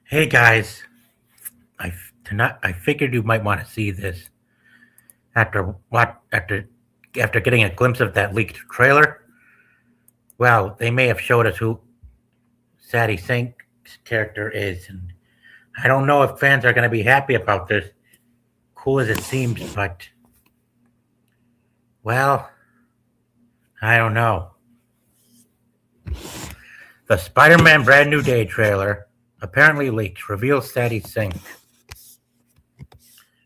Hey guys, I figured you might want to see this after getting a glimpse of that leaked trailer. Well, they may have showed us who Saddie Sink's character is, and I don't know if fans are going to be happy about this. Cool as it seems, but well, I don't know. The Spider-Man Brand New Day trailer apparently leaked reveals Saddie Sink.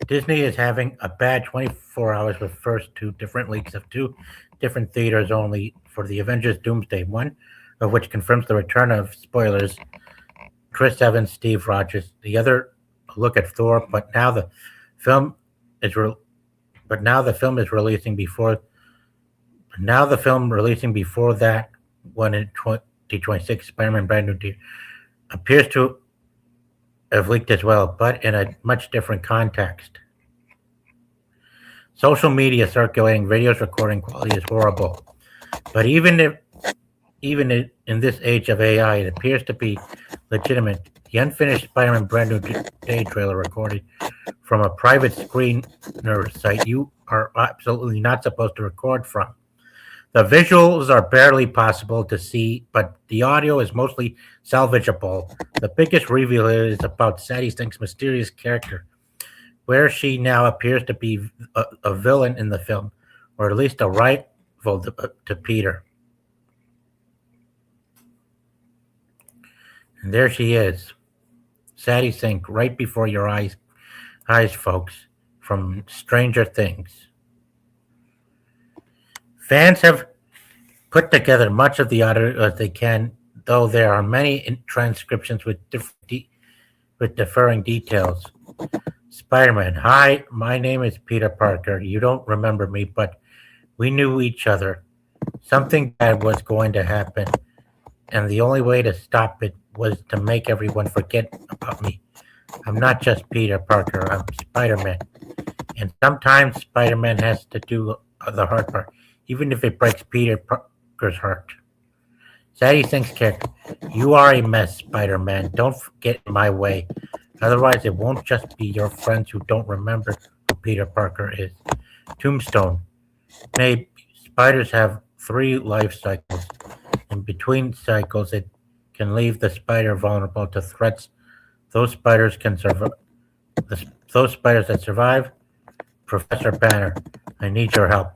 Disney is having a bad 24 hours with first two different leaks of two different theaters only for the Avengers Doomsday, one of which confirms the return of spoilers Chris Evans, Steve Rogers, the other a look at Thor, film is re- but now the film releasing before that one in 2026 Spider-Man Brand New Day appears to have leaked as well, but in a much different context. Social media circulating videos recording quality is horrible. But even in this age of AI, it appears to be legitimate. The unfinished Spider-Man Brand New Day trailer recorded from a private screener site you are absolutely not supposed to record from. The visuals are barely possible to see, but the audio is mostly salvageable. The biggest reveal is about Sadie Stink's mysterious character, where she now appears to be a villain in the film, or at least a rival to Peter. And there she is, Sadie Sink, right before your eyes, folks, from Stranger Things. Fans have put together much of the audio as they can, though there are many transcriptions with differing details. Spider-Man, hi, my name is Peter Parker. You don't remember me, but we knew each other. Something bad was going to happen, and the only way to stop it was to make everyone forget about me. I'm not just Peter Parker, I'm Spider-Man. And sometimes Spider-Man has to do the hard part, even if it breaks Peter Parker's heart. Sadie Sink's character, you are a mess, Spider-Man. Don't get in my way. Otherwise, it won't just be your friends who don't remember who Peter Parker is. Tombstone. Maybe spiders have 3 life cycles. In between cycles, it can leave the spider vulnerable to threats. Those spiders can survive. Those spiders that survive. Professor Banner, I need your help.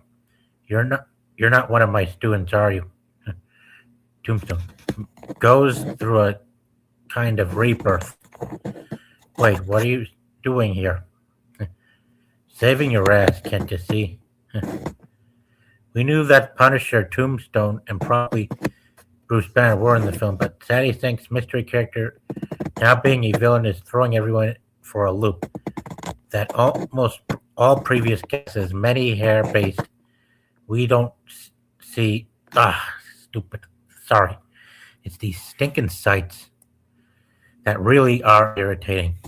You're not one of my students, are you? Tombstone goes through a kind of rebirth. Wait, what are you doing here? Saving your ass, can't you see? We knew that Punisher, Tombstone, and probably Bruce Banner were in the film, but Sadie Sink's mystery character now being a villain is throwing everyone for a loop. That almost all previous guesses, many hair-based, we don't see. Stupid. Sorry. It's these stinking sights that really are irritating.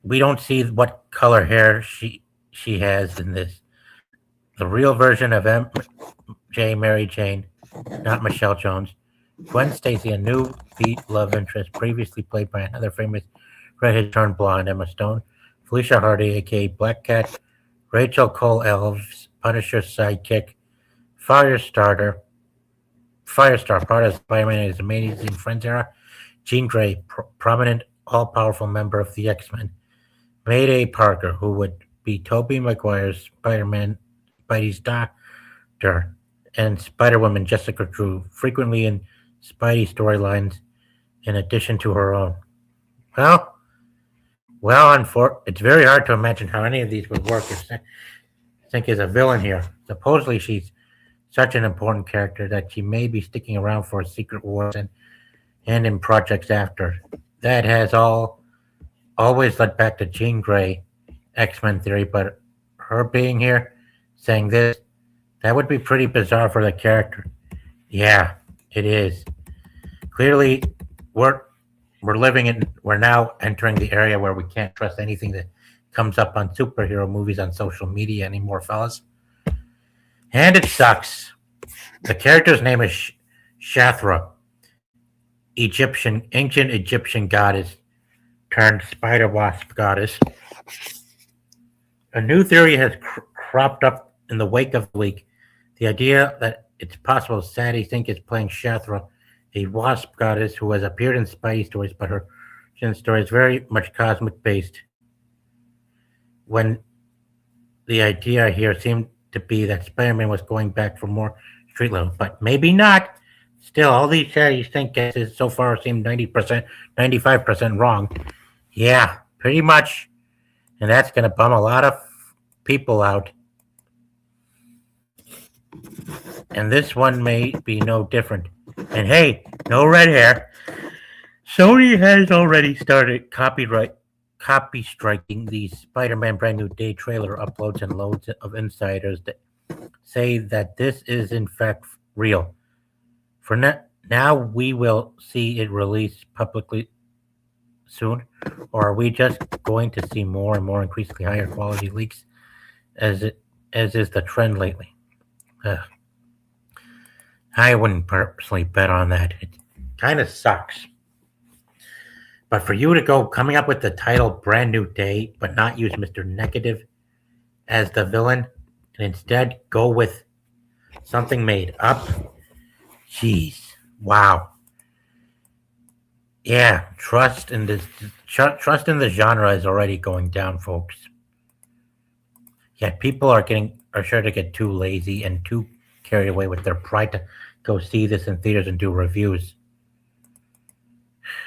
We don't see what color hair she has in this. The real version of MJ Mary Jane, not Michelle Jones. Gwen Stacy, a new beat love interest, previously played by another famous redhead turned blonde, Emma Stone. Felicia Hardy, aka Black Cat. Rachel Cole Elves, Punisher's sidekick. Firestar, part of Spider-Man and his Amazing Friends era. Jean Grey, prominent, all-powerful member of the X-Men. Mayday Parker, who would be Tobey Maguire's Spider-Man, Spidey's doctor, and Spider-Woman Jessica Drew, frequently in Spidey storylines in addition to her own. It's very hard to imagine how any of these would work if Sink is a villain here. Supposedly she's such an important character that she may be sticking around for Secret Wars and in projects after. That has always led back to Jean Grey X-Men theory, but her being here, saying this, that would be pretty bizarre for the character. Yeah, it is. Clearly, we're now entering the area where we can't trust anything that comes up on superhero movies on social media anymore, fellas. And it sucks. The character's name is Shathra, ancient Egyptian goddess turned spider wasp goddess. A new theory has cropped up in the wake of the week. The idea that it's possible Saddie Sink is playing Shathra, a wasp goddess who has appeared in Spidey stories, but her story is very much cosmic based. When the idea here seemed to be that Spider-Man was going back for more street level, but maybe not. Still, all these Saddie Sink guesses so far seem 90%, 95% wrong. Yeah, pretty much. And that's going to bum a lot of people out. And this one may be no different. And hey, no red hair. Sony has already started copy striking these Spider-Man Brand New Day trailer uploads and loads of insiders that say that this is in fact real. For now, we will see it released publicly soon, or are we just going to see more and more increasingly higher quality leaks, as is the trend lately? I wouldn't personally bet on that. It kind of sucks. But for you to go coming up with the title Brand New Day, but not use Mr. Negative as the villain, and instead go with something made up, jeez, wow. Yeah, trust in the genre is already going down, folks. Yet people are sure to get too lazy and too carried away with their pride to go see this in theaters and do reviews.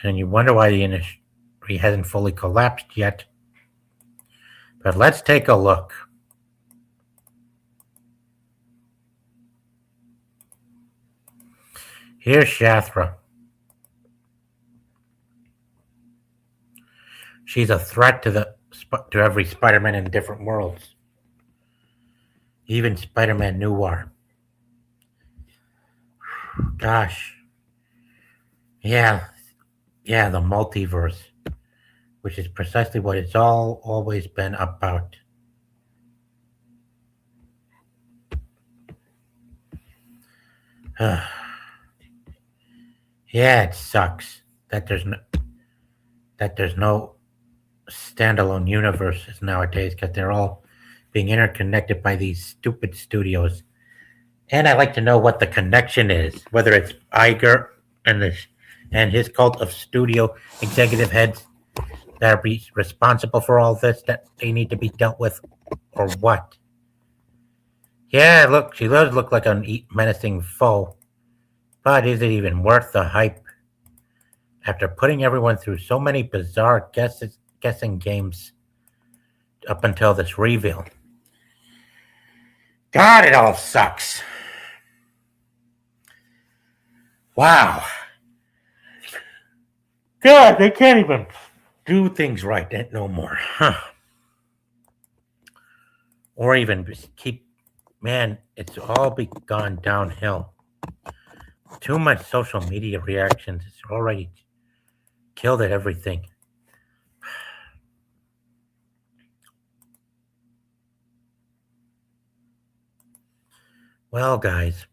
And you wonder why the industry hasn't fully collapsed yet. But let's take a look. Here's Shathra. She's a threat to every Spider-Man in different worlds. Even Spider-Man Noir. Gosh. Yeah, the multiverse, which is precisely what it's always been about. Yeah, it sucks that there's no standalone universes nowadays because they're all being interconnected by these stupid studios. And I'd like to know what the connection is, whether it's Iger and his cult of studio executive heads that are responsible for all this that they need to be dealt with, or what. Yeah, look, she does look like a menacing foe, but is it even worth the hype? After putting everyone through so many bizarre guessing games up until this reveal. God, it all sucks. Wow. God, they can't even do things right no more. Huh. Or even just keep, man, it's all gone downhill. Too much social media reactions. It's already killed at everything. Well, guys,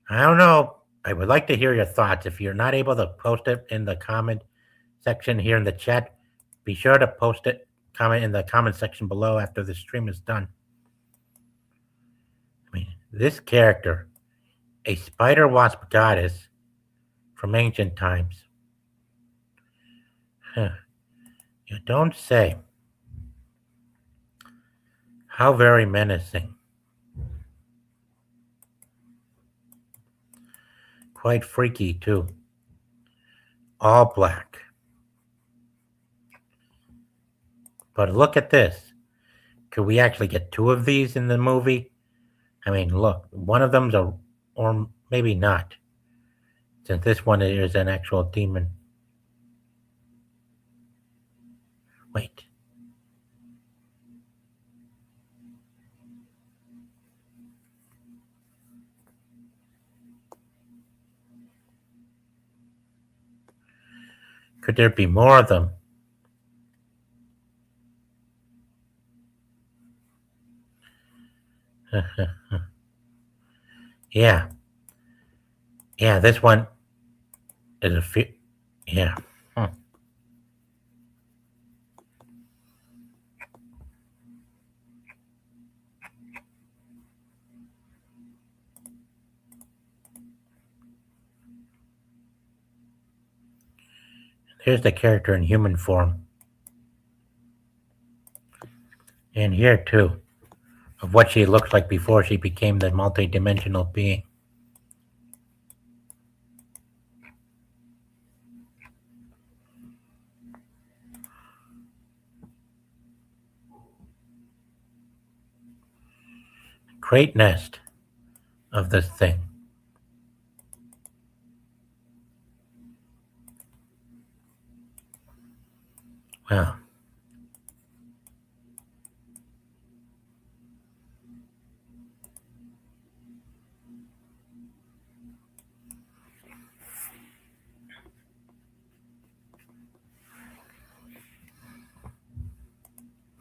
I don't know. I would like to hear your thoughts. If you're not able to post it in the comment section here in the chat, be sure to comment in the comment section below after the stream is done. I mean, this character, a spider wasp goddess from ancient times. Huh. You don't say. How very menacing. Quite freaky, too. All black. But look at this. Could we actually get two of these in the movie? I mean, look, one of them's or maybe not, since this one is an actual demon. Wait. Could there be more of them? Yeah. Yeah, this one is a yeah. Hmm. Here's the character in human form, and here too, of what she looked like before she became the multi-dimensional being. Great nest of this thing. Well,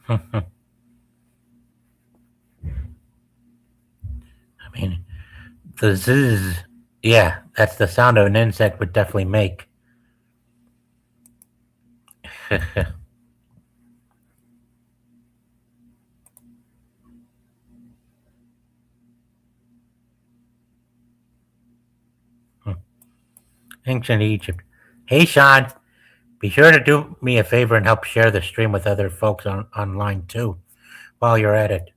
I mean, the zzz, yeah, that's the sound of an insect would definitely make. Ancient Egypt. Hey, Sean, be sure to do me a favor and help share the stream with other folks online too while you're at it.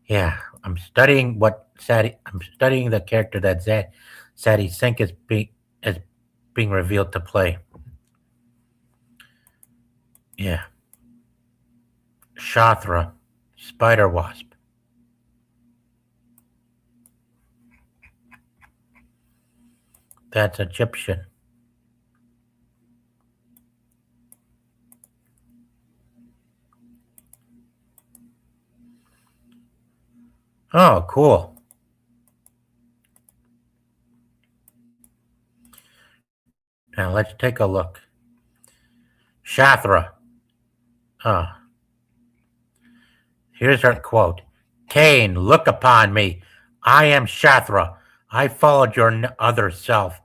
Yeah, I'm studying the character that Saddie Sink is being revealed to play. Yeah, Shathra, Spider Wasp. That's Egyptian. Oh, cool. Now let's take a look. Shathra. Ah, here's her quote. Cain, look upon me. I am Shathra. I followed your other self,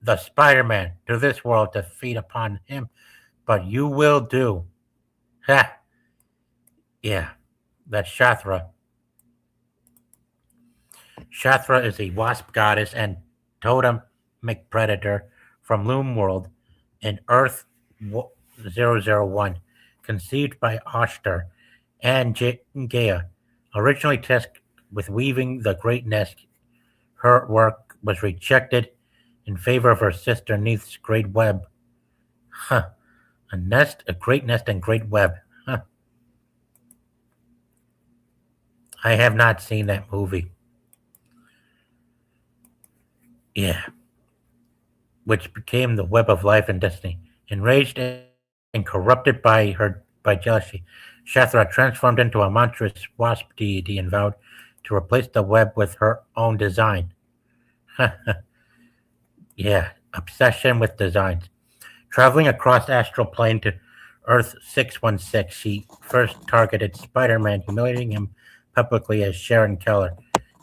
the Spider-Man, to this world to feed upon him, but you will do. Ha! Yeah, that's Shathra. Shathra is a wasp goddess and totemic predator from Loom World in Earth 001, conceived by Oshter and Gaia. Originally tasked with weaving the Great Nest, her work was rejected in favor of her sister Neith's Great Web. Huh. A great nest, and great web. Huh. I have not seen that movie. Yeah. Which became the web of life and destiny. Enraged and corrupted by jealousy, Shathra transformed into a monstrous wasp deity and vowed to replace the web with her own design. Yeah, obsession with designs. Traveling across astral plane to Earth 616, she first targeted Spider-Man, humiliating him publicly as Sharon Keller,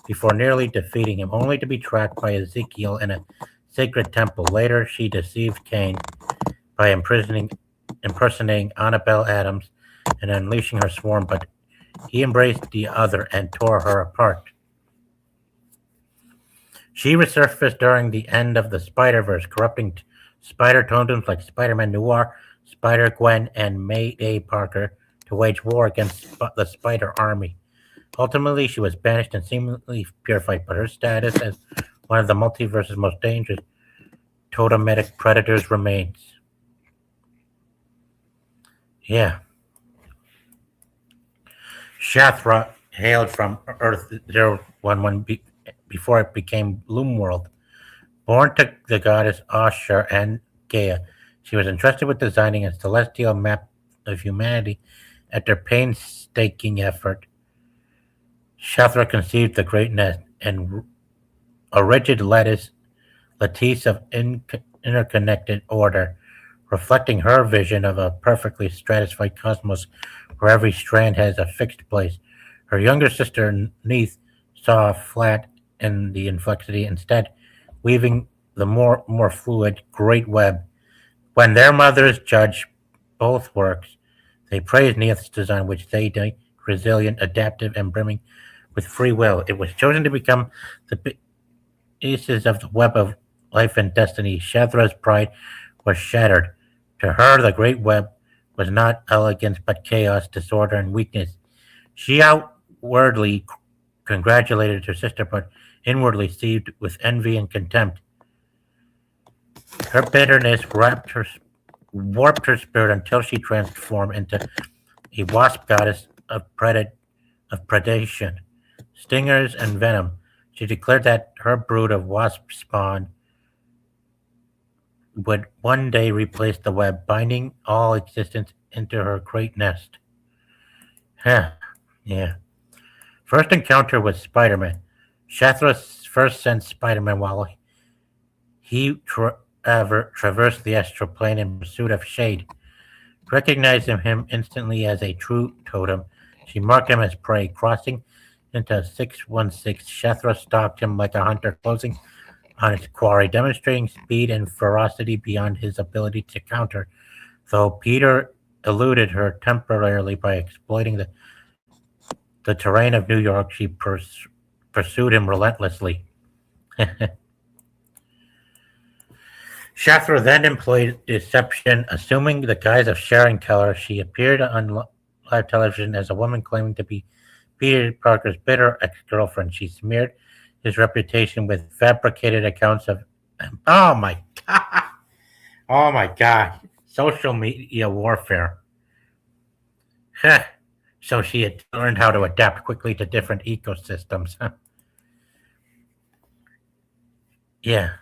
before nearly defeating him, only to be tracked by Ezekiel in a sacred temple. Later, she deceived Cain by impersonating Annabelle Adams and unleashing her swarm, but he embraced the other and tore her apart. She resurfaced during the end of the Spider-Verse, corrupting spider totems like Spider-Man Noir, Spider-Gwen, and Mayday Parker to wage war against the Spider Army. Ultimately, she was banished and seemingly purified, but her status as one of the multiverse's most dangerous totemic predators remains. Yeah. Shathra hailed from Earth 011 before it became Loom World. Born to the goddess Ashur and Gaia, she was entrusted with designing a celestial map of humanity. After painstaking effort, Shathra conceived the great nest and a rigid lattice of interconnected order, reflecting her vision of a perfectly stratified cosmos where every strand has a fixed place. Her younger sister, Neith, saw a flat in the inflexity. Instead, weaving the more fluid great web. When their mothers judged both works, they praised Neith's design, which they deemed resilient, adaptive, and brimming with free will. It was chosen to become the basis of the web of life and destiny. Shathra's pride was shattered. To her, the great web was not elegance but chaos, disorder, and weakness. She outwardly congratulated her sister, but inwardly seethed with envy and contempt. Her bitterness warped her spirit until she transformed into a wasp goddess of predation, stingers, and venom. She declared that her brood of wasp spawn would one day replace the web, binding all existence into her great nest. Huh, yeah. First encounter with Spider Man. Shathra first sent Spider Man while he traversed the astral plane in pursuit of Shade. Recognizing him instantly as a true totem, she marked him as prey. Crossing into 616, Shathra stalked him like a hunter, closing on his quarry, demonstrating speed and ferocity beyond his ability to counter. Though Peter eluded her temporarily by exploiting the terrain of New York, she pursued him relentlessly. Shathra then employed deception. Assuming the guise of Sharon Keller, she appeared on live television as a woman claiming to be Peter Parker's bitter ex-girlfriend. She smeared his reputation with fabricated accounts of, oh my god, oh my god, social media warfare. So she had learned how to adapt quickly to different ecosystems. Yeah,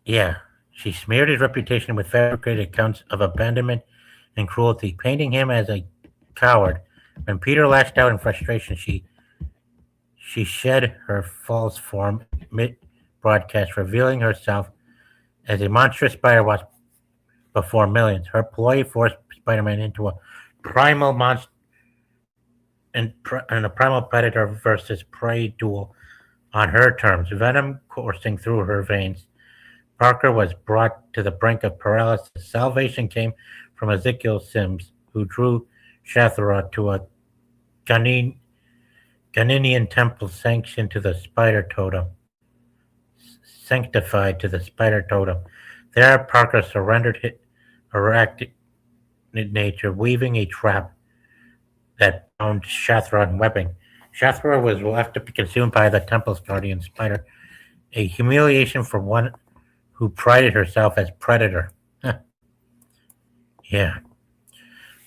yeah. She smeared his reputation with fabricated accounts of abandonment and cruelty, painting him as a coward. When Peter lashed out in frustration, she shed her false form mid broadcast, revealing herself as a monstrous spider wasp before millions. Her ploy forced Spider Man into a primal monster and a primal predator versus prey duel on her terms, venom coursing through her veins. Parker was brought to the brink of paralysis. Salvation came from Ezekiel Sims, who drew Shathra to a Ghaninian temple sanctified to the spider totem. There, Parker surrendered his erratic nature, weaving a trap that bound Shathra in webbing. Shathra was left to be consumed by the temple's guardian spider, a humiliation for one who prided herself as predator. Yeah.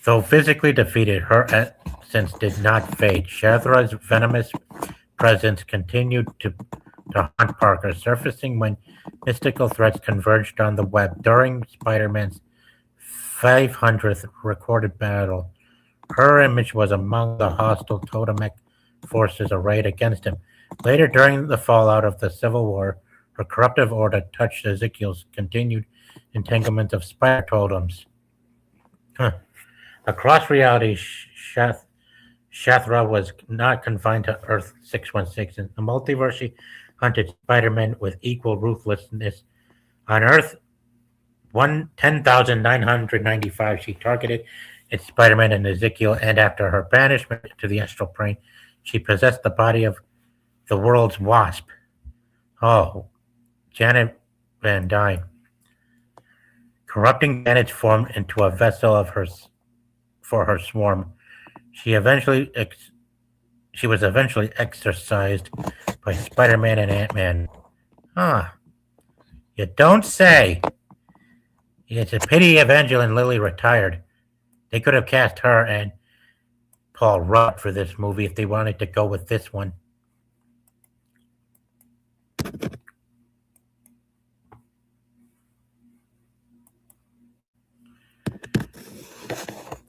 Though physically defeated, her essence did not fade. Shathra's venomous presence continued to haunt Parker, surfacing when mystical threats converged on the web. During Spider-Man's 500th recorded battle, her image was among the hostile totemic forces arrayed against him. Later, during the fallout of the Civil War, her corruptive aura touched Ezekiel's continued entanglement of spider totems. Across reality, Shathra was not confined to Earth 616. In the multiverse, she hunted Spider-Man with equal ruthlessness. On Earth 10,995, she targeted its Spider-Man and Ezekiel, and after her banishment to the astral plane, she possessed the body of the world's wasp. Oh, Janet Van Dyne. Corrupting Janet's form into a vessel of hers for her swarm. She was eventually exorcised by Spider-Man and Ant-Man. You don't say. It's a pity Evangeline Lilly retired. They could have cast her and Paul Rudd for this movie if they wanted to go with this one.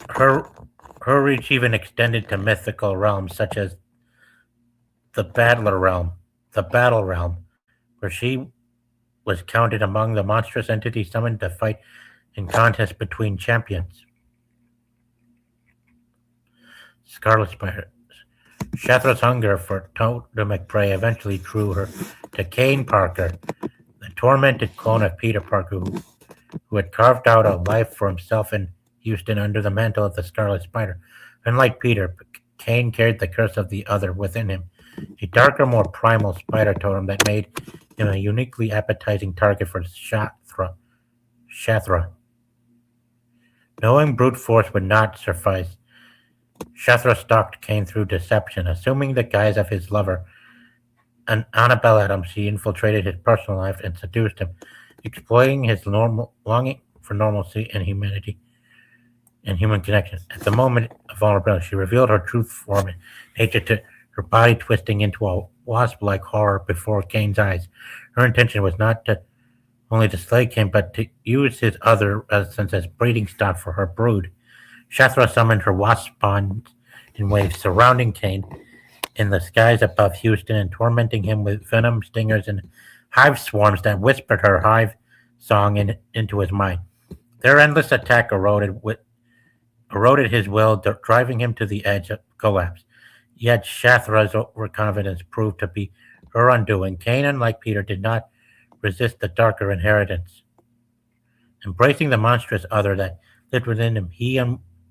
Her reach even extended to mythical realms such as the Battle Realm, where she was counted among the monstrous entities summoned to fight in contest between champions. Scarlet Spider. Shathra's hunger for totemic prey eventually drew her to Kane Parker, the tormented clone of Peter Parker who had carved out a life for himself in Houston under the mantle of the Scarlet Spider. Unlike Peter, Kane carried the curse of the other within him, a darker, more primal spider totem that made him a uniquely appetizing target for Shathra. Knowing brute force would not suffice, Shathra stalked Kane through deception, assuming the guise of his lover. An Annabelle Adams, she infiltrated his personal life and seduced him, exploiting his longing for normalcy and humanity and human connection. At the moment of vulnerability, she revealed her true form and nature to her body twisting into a wasp-like horror before Kane's eyes. Her intention was not to only to slay Kane, but to use his other essence as breeding stock for her brood. Shathra summoned her wasp spawns in waves surrounding Kane in the skies above Houston and tormenting him with venom, stingers, and hive swarms that whispered her hive song into his mind. Their endless attack eroded his will, driving him to the edge of collapse. Yet Shathra's overconfidence proved to be her undoing. Kane, unlike Peter, did not resist the darker inheritance. Embracing the monstrous other that lived within him, he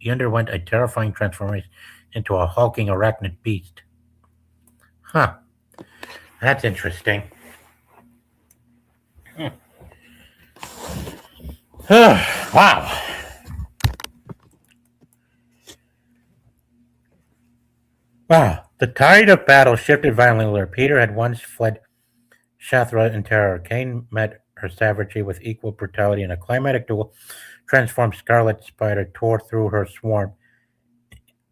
underwent a terrifying transformation into a hulking arachnid beast. Huh, that's interesting. Wow. Wow. The tide of battle shifted violently where Peter had once fled Shathra in terror. Kane met her savagery with equal brutality in a climatic duel. Transformed Scarlet Spider tore through her swarm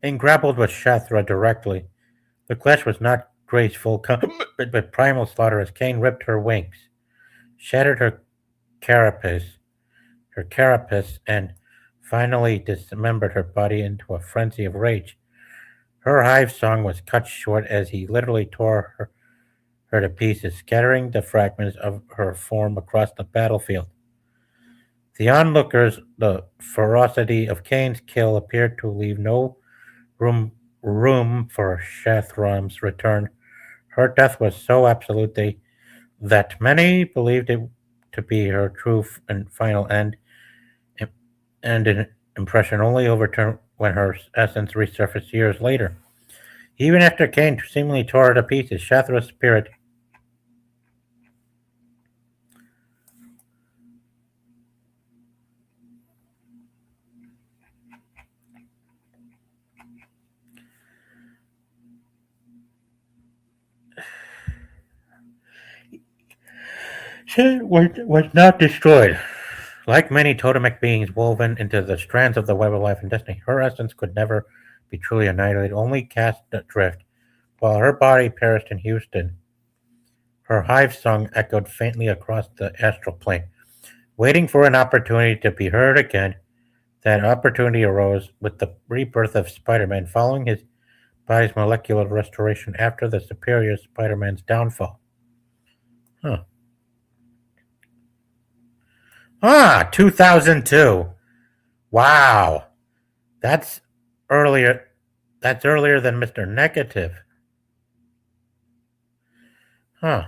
and grappled with Shathra directly. The clash was not graceful, but primal slaughter as Kane ripped her wings, shattered her carapace, and finally dismembered her body into a frenzy of rage. Her hive song was cut short as he literally tore her to pieces, scattering the fragments of her form across the battlefield. The onlookers, the ferocity of Kane's kill appeared to leave no room room for Shathram's return. Her death was so absolute that many believed it to be her true and final end, and an impression only overturned when her essence resurfaced years later. Even after Kane seemingly tore her to pieces, Shathra's spirit was not destroyed. Like many totemic beings woven into the strands of the web of life and destiny, her essence could never be truly annihilated, only cast adrift. While her body perished in Houston, her hive song echoed faintly across the astral plane, waiting for an opportunity to be heard again. That opportunity arose with the rebirth of Spider-Man following his body's molecular restoration after the superior Spider-Man's downfall. Huh. 2002. Wow. That's earlier. That's earlier than Mr. Negative. Huh.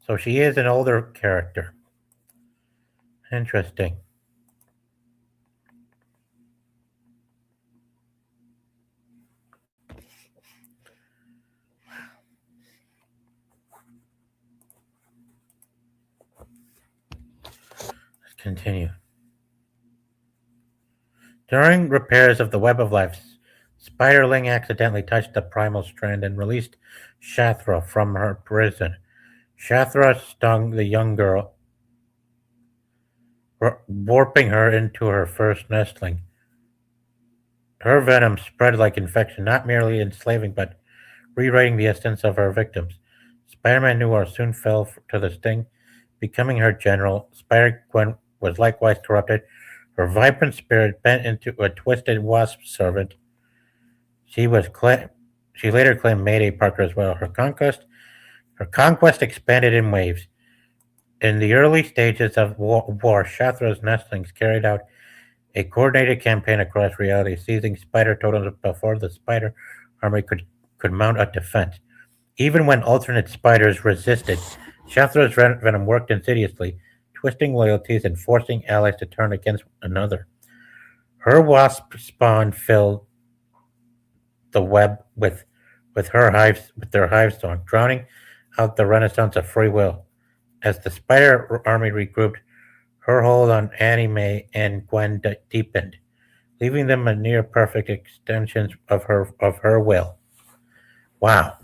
So she is an older character. Interesting. Let's continue. During repairs of the Web of Life, Spiderling accidentally touched the primal strand and released Shathra from her prison. Shathra stung the young girl, warping her into her first nestling. Her venom spread like infection, not merely enslaving but rewriting the essence of her victims. Spider-Man Noir soon fell to the sting, becoming her general. Spider-Gwen was likewise corrupted, her vibrant spirit bent into a twisted wasp servant. She was she later claimed Mayday Parker as well. Her conquest expanded in waves. In the early stages of war, Shathra's nestlings carried out a coordinated campaign across reality, seizing spider totems before the spider army could could mount a defense. Even when alternate spiders resisted, Shathra's venom worked insidiously, twisting loyalties and forcing allies to turn against another. Her wasp spawn filled the web with their hive song, drowning out the renaissance of free will. As the spider army regrouped, her hold on Annie Mae and Gwen deepened, leaving them a near perfect extension of her will. Wow,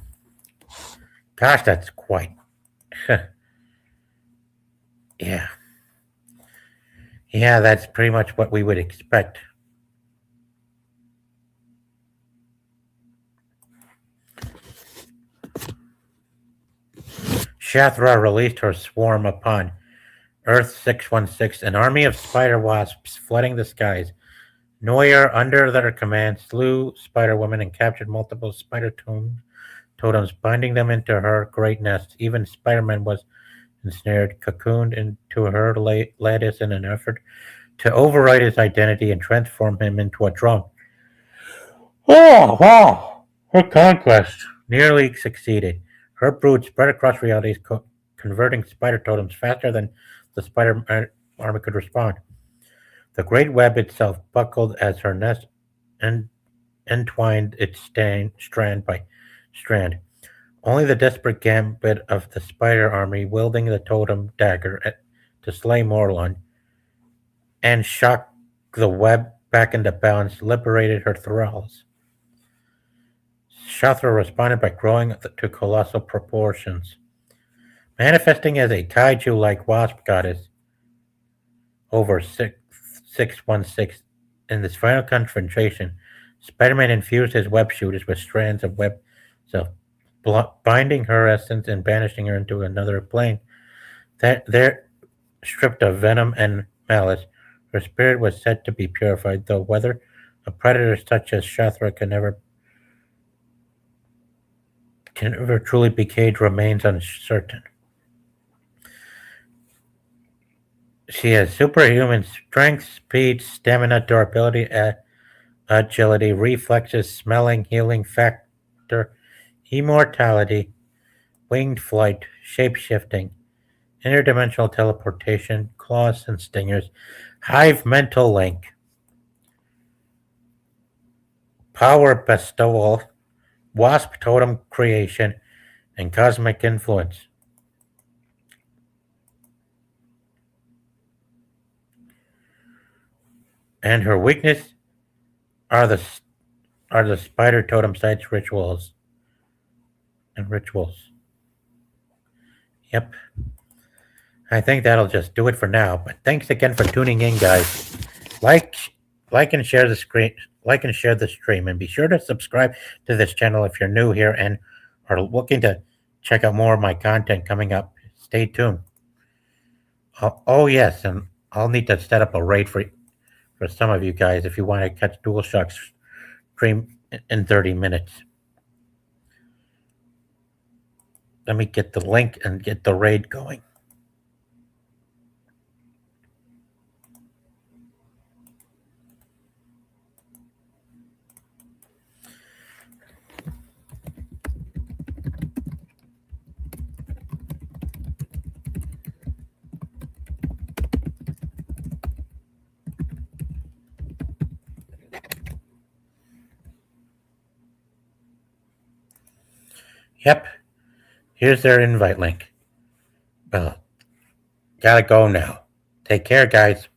gosh, that's quite. Yeah, yeah, that's pretty much what we would expect. Shathra released her swarm upon Earth 616, an army of spider wasps flooding the skies. Noyer, under their command, slew Spider Woman and captured multiple spider totems, binding them into her great nest. Even Spider Man was ensnared, cocooned into her lattice in an effort to override his identity and transform him into a drone. Oh, wow! Her conquest nearly succeeded. Her brood spread across realities, converting spider totems faster than the spider army could respond. The great web itself buckled as her nest entwined its strand by strand. Only the desperate gambit of the spider army, wielding the totem dagger to slay Morlun and shock the web back into balance, liberated her thralls. Shathra responded by growing to colossal proportions. Manifesting as a kaiju-like wasp goddess over 616, in this final confrontation, Spider-Man infused his web shooters with strands of web self, binding her essence and banishing her into another plane. That there, stripped of venom and malice, her spirit was said to be purified, though whether a predator such as Shathra can ever truly be caged remains uncertain. She has superhuman strength, speed, stamina, durability, agility, reflexes, smelling, healing factor, immortality, winged flight, shape shifting, interdimensional teleportation, claws and stingers, hive mental link, power bestowal, wasp totem creation, and cosmic influence. And her weakness are the spider totem sites rituals. Yep. I think that'll just do it for now. But thanks again for tuning in, guys. Like, like and share the screen. Like and share the stream, and be sure to subscribe to this channel if you're new here and are looking to check out more of my content coming up. Stay tuned. Oh yes, and I'll need to set up a raid for some of you guys if you want to catch DualShock's stream in 30 minutes. Let me get the link and get the raid going. Yep, here's their invite link. Well, gotta go now. Take care, guys.